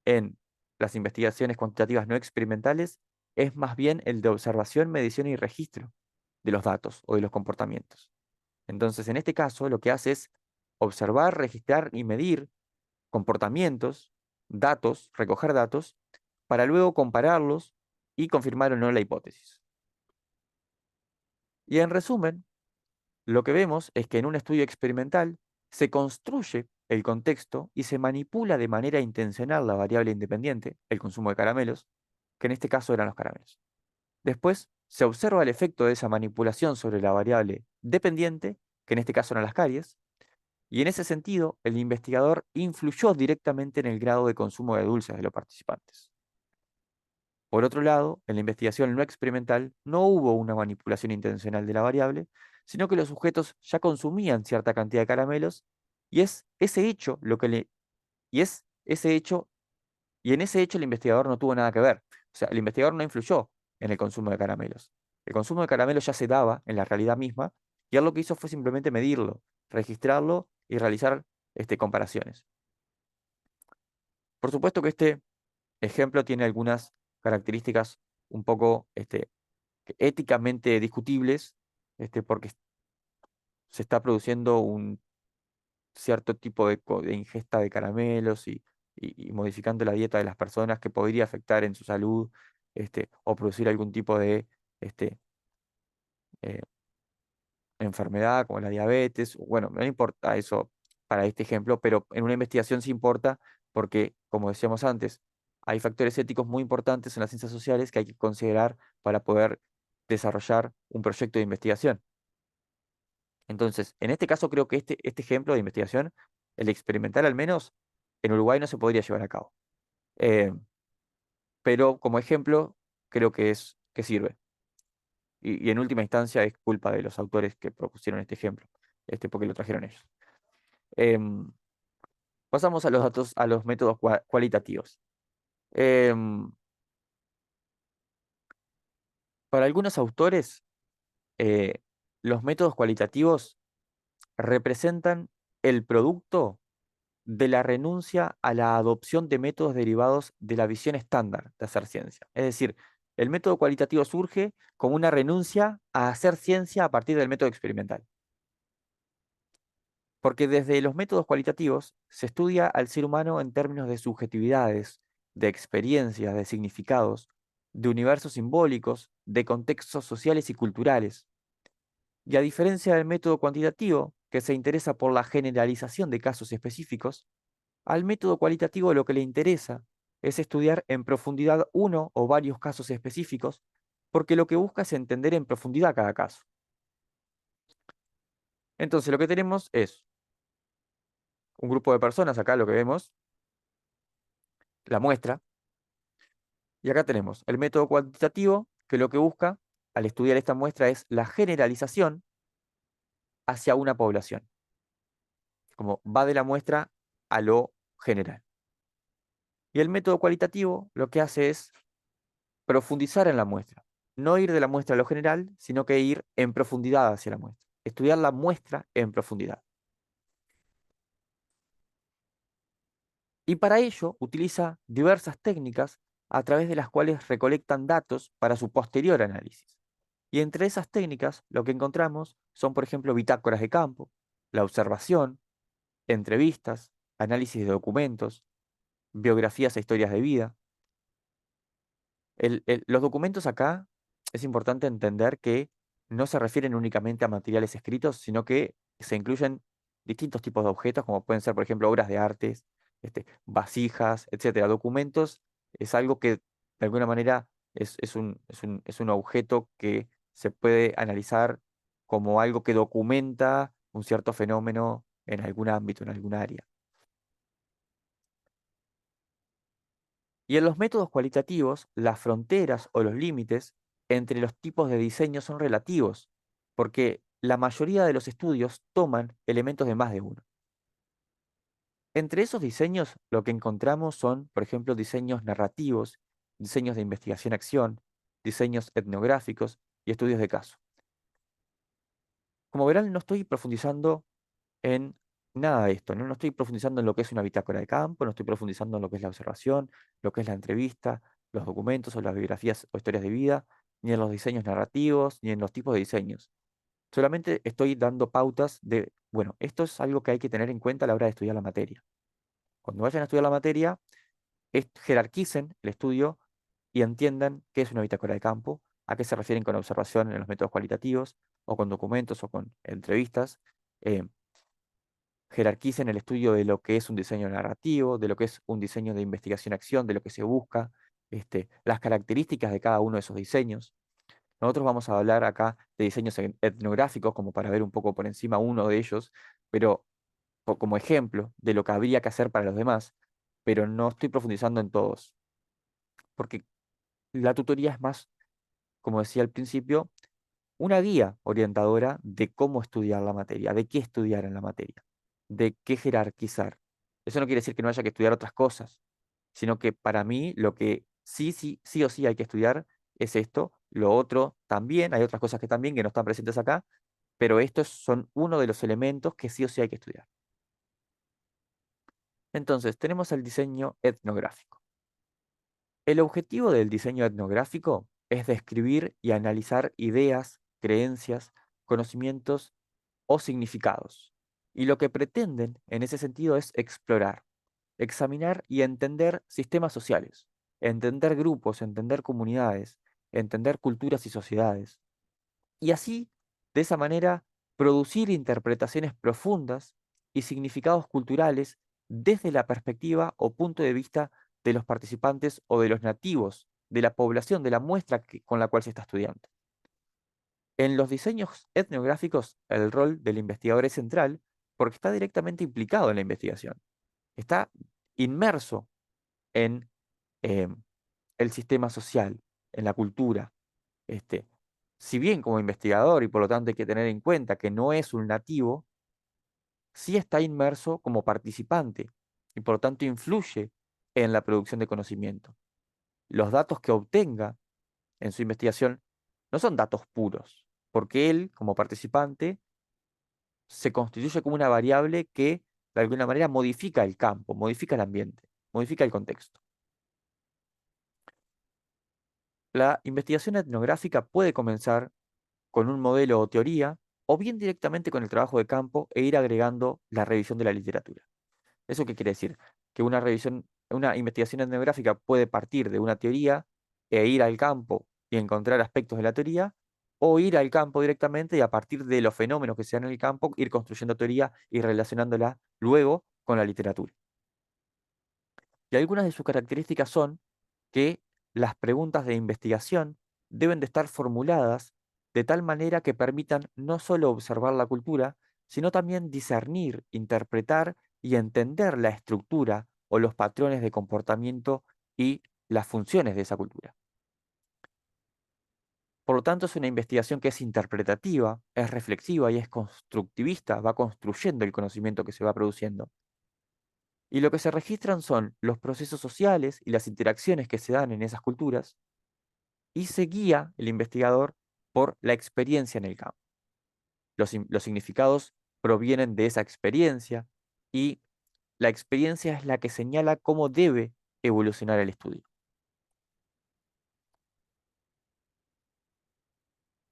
en las investigaciones cuantitativas no experimentales es más bien el de observación, medición y registro de los datos o de los comportamientos. Entonces, en este caso, lo que hace es observar, registrar y medir comportamientos, datos, recoger datos, para luego compararlos y confirmar o no la hipótesis. Y en resumen, lo que vemos es que en un estudio experimental se construye el contexto y se manipula de manera intencional la variable independiente, el consumo de caramelos, que en este caso eran los caramelos. Después se observa el efecto de esa manipulación sobre la variable dependiente, que en este caso eran las caries, y en ese sentido el investigador influyó directamente en el grado de consumo de dulces de los participantes. Por otro lado, en la investigación no experimental no hubo una manipulación intencional de la variable, sino que los sujetos ya consumían cierta cantidad de caramelos y es ese hecho lo que le y es ese hecho y en ese hecho el investigador no tuvo nada que ver. O sea, el investigador no influyó en el consumo de caramelos. El consumo de caramelos ya se daba en la realidad misma y él lo que hizo fue simplemente medirlo, registrarlo y realizar comparaciones. Por supuesto que este ejemplo tiene algunas características un poco éticamente discutibles, porque se está produciendo un cierto tipo de ingesta de caramelos y modificando la dieta de las personas que podría afectar en su salud, o producir algún tipo de este, eh, enfermedad como la diabetes, bueno, no importa eso para este ejemplo, pero en una investigación sí importa porque, como decíamos antes, hay factores éticos muy importantes en las ciencias sociales que hay que considerar para poder desarrollar un proyecto de investigación. Entonces, en este caso creo que este ejemplo de investigación, el experimental al menos, en Uruguay no se podría llevar a cabo. Eh, pero como ejemplo, creo que sirve. Y en última instancia es culpa de los autores que propusieron este ejemplo, porque lo trajeron ellos. Em, Pasamos a los datos, a los métodos cualitativos. Em, para algunos autores, eh, los métodos cualitativos representan el producto de la renuncia a la adopción de métodos derivados de la visión estándar de hacer ciencia. Es decir, el método cualitativo surge como una renuncia a hacer ciencia a partir del método experimental. Porque desde los métodos cualitativos se estudia al ser humano en términos de subjetividades, de experiencias, de significados, de universos simbólicos, de contextos sociales y culturales. Y a diferencia del método cuantitativo, que se interesa por la generalización de casos específicos, al método cualitativo lo que le interesa es estudiar en profundidad uno o varios casos específicos, porque lo que busca es entender en profundidad cada caso. Entonces lo que tenemos es un grupo de personas, acá lo que vemos, la muestra, y acá tenemos el método cuantitativo, que lo que busca al estudiar esta muestra es la generalización hacia una población, como va de la muestra a lo general. Y el método cualitativo lo que hace es profundizar en la muestra, no ir de la muestra a lo general, sino que ir en profundidad hacia la muestra, estudiar la muestra en profundidad. Y para ello utiliza diversas técnicas a través de las cuales recolectan datos para su posterior análisis. Y entre esas técnicas lo que encontramos son, por ejemplo, bitácoras de campo, la observación, entrevistas, análisis de documentos, biografías e historias de vida. Los documentos acá es importante entender que no se refieren únicamente a materiales escritos, sino que se incluyen distintos tipos de objetos, como pueden ser, por ejemplo, obras de artes, vasijas, etcétera. Documentos es algo que de alguna manera es un objeto que se puede analizar como algo que documenta un cierto fenómeno en algún ámbito, en algún área. Y en los métodos cualitativos, las fronteras o los límites entre los tipos de diseño son relativos, porque la mayoría de los estudios toman elementos de más de uno. Entre esos diseños, lo que encontramos son, por ejemplo, diseños narrativos, diseños de investigación-acción, diseños etnográficos y estudios de caso. Como verán, no estoy profundizando en nada de esto, ¿no? No estoy profundizando en lo que es una bitácora de campo, no estoy profundizando en lo que es la observación, lo que es la entrevista, los documentos o las biografías o historias de vida, ni en los diseños narrativos, ni en los tipos de diseños. Solamente estoy dando pautas de, bueno, esto es algo que hay que tener en cuenta a la hora de estudiar la materia. Cuando vayan a estudiar la materia, jerarquicen el estudio y entiendan qué es una bitácora de campo, a qué se refieren con observación en los métodos cualitativos, o con documentos o con entrevistas. eh, Jerarquicen el estudio de lo que es un diseño narrativo, de lo que es un diseño de investigación-acción, de lo que se busca, las características de cada uno de esos diseños. Nosotros vamos a hablar acá de diseños etnográficos, como para ver un poco por encima uno de ellos, pero como ejemplo de lo que habría que hacer para los demás, pero no estoy profundizando en todos, porque la tutoría es más, como decía al principio, una guía orientadora de cómo estudiar la materia, de qué estudiar en la materia, de qué jerarquizar. Eso no quiere decir que no haya que estudiar otras cosas, sino que para mí lo que sí o sí hay que estudiar es esto, lo otro también, hay otras cosas que también que no están presentes acá, pero estos son uno de los elementos que sí o sí hay que estudiar. Entonces, tenemos el diseño etnográfico. El objetivo del diseño etnográfico es describir y analizar ideas, creencias, conocimientos o significados. Y lo que pretenden en ese sentido es explorar, examinar y entender sistemas sociales, entender grupos, entender comunidades, entender culturas y sociedades. Y así, de esa manera, producir interpretaciones profundas y significados culturales desde la perspectiva o punto de vista de los participantes o de los nativos, de la población, de la muestra con la cual se está estudiando. En los diseños etnográficos, el rol del investigador es central porque está directamente implicado en la investigación. Está inmerso en eh, el sistema social, en la cultura. Este, si bien como investigador, y por lo tanto hay que tener en cuenta que no es un nativo, sí está inmerso como participante y por lo tanto influye en la producción de conocimiento. Los datos que obtenga en su investigación no son datos puros, porque él, como participante, se constituye como una variable que de alguna manera modifica el campo, modifica el ambiente, modifica el contexto. La investigación etnográfica puede comenzar con un modelo o teoría, o bien directamente con el trabajo de campo e ir agregando la revisión de la literatura. ¿Eso qué quiere decir? Que una revisión, una investigación etnográfica puede partir de una teoría e ir al campo y encontrar aspectos de la teoría, o ir al campo directamente y a partir de los fenómenos que se dan en el campo, ir construyendo teoría y relacionándola luego con la literatura. Y algunas de sus características son que las preguntas de investigación deben de estar formuladas de tal manera que permitan no solo observar la cultura, sino también discernir, interpretar y entender la estructura o los patrones de comportamiento y las funciones de esa cultura. Por lo tanto, es una investigación que es interpretativa, es reflexiva y es constructivista, va construyendo el conocimiento que se va produciendo. Y lo que se registran son los procesos sociales y las interacciones que se dan en esas culturas, y se guía el investigador por la experiencia en el campo. Los significados provienen de esa experiencia y la experiencia es la que señala cómo debe evolucionar el estudio.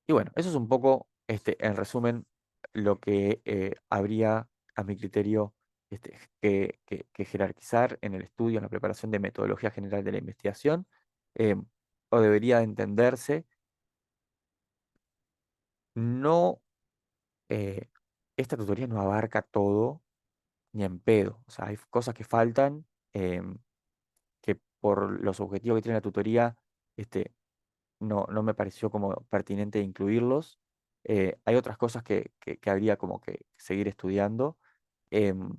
Y bueno, eso es un poco, en resumen, lo que habría, a mi criterio, que jerarquizar en el estudio, en la preparación de metodología general de la investigación, eh, o debería entenderse. No, eh, esta tutoría no abarca todo ni en pedo. O sea, hay cosas que faltan, que por los objetivos que tiene la tutoría, este, no me pareció como pertinente incluirlos. Hay otras cosas que habría como que seguir estudiando. em,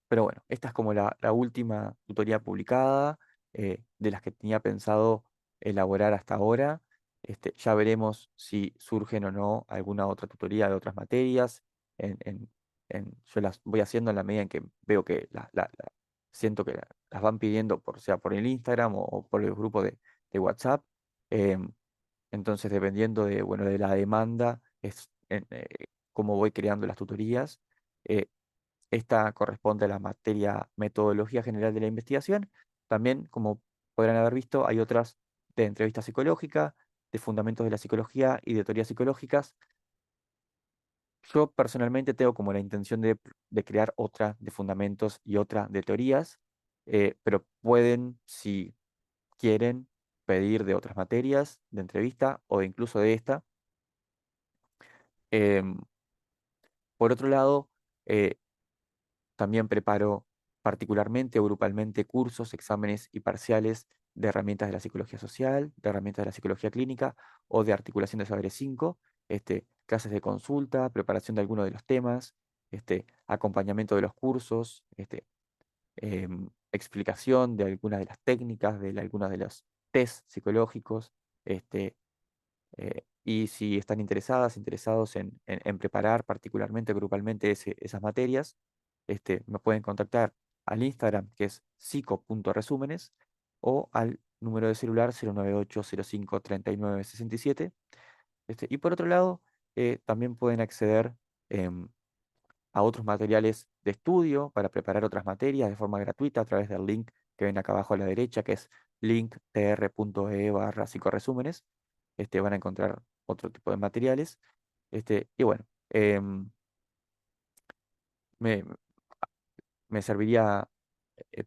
pero bueno, esta es como la última tutoría publicada, de las que tenía pensado elaborar hasta ahora. Ya veremos si surgen o no alguna otra tutoría de otras materias. En, en- yo las voy haciendo en la medida en que veo que siento que las van pidiendo, sea por el Instagram o por el grupo de WhatsApp. Em, entonces, dependiendo de, bueno, de la demanda, es cómo voy creando las tutorías. Eh, Esta corresponde a la materia Metodología General de la Investigación. También, como podrán haber visto, hay otras de entrevista psicológica, de fundamentos de la psicología y de teorías psicológicas. Yo personalmente tengo como la intención de crear otra de fundamentos y otra de teorías, pero pueden, si quieren, pedir de otras materias, de entrevista o incluso de esta. Em, por otro lado, eh, también preparo particularmente o grupalmente cursos, exámenes y parciales de herramientas de la psicología social, de herramientas de la psicología clínica o de articulación de saberes 5, clases de consulta, preparación de algunos de los temas, acompañamiento de los cursos, explicación de algunas de las técnicas, de algunos de los test psicológicos, este, y si están interesados en preparar particularmente, grupalmente esas materias, me pueden contactar al Instagram, que es psico.resúmenes, o al número de celular 098053967. Y por otro lado, también pueden acceder em, a otros materiales de estudio para preparar otras materias de forma gratuita a través del link que ven acá abajo a la derecha, que es linktr.ee/psicoresúmenes. Van a encontrar otro tipo de materiales. Y bueno, me, me serviría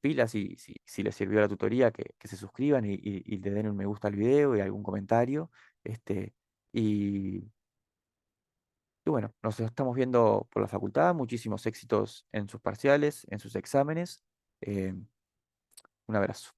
pila si les sirvió la tutoría, que se suscriban y le den un me gusta al video y algún comentario. Este, y Y bueno, nos estamos viendo por la facultad. Muchísimos éxitos en sus parciales, en sus exámenes. Eh, un abrazo.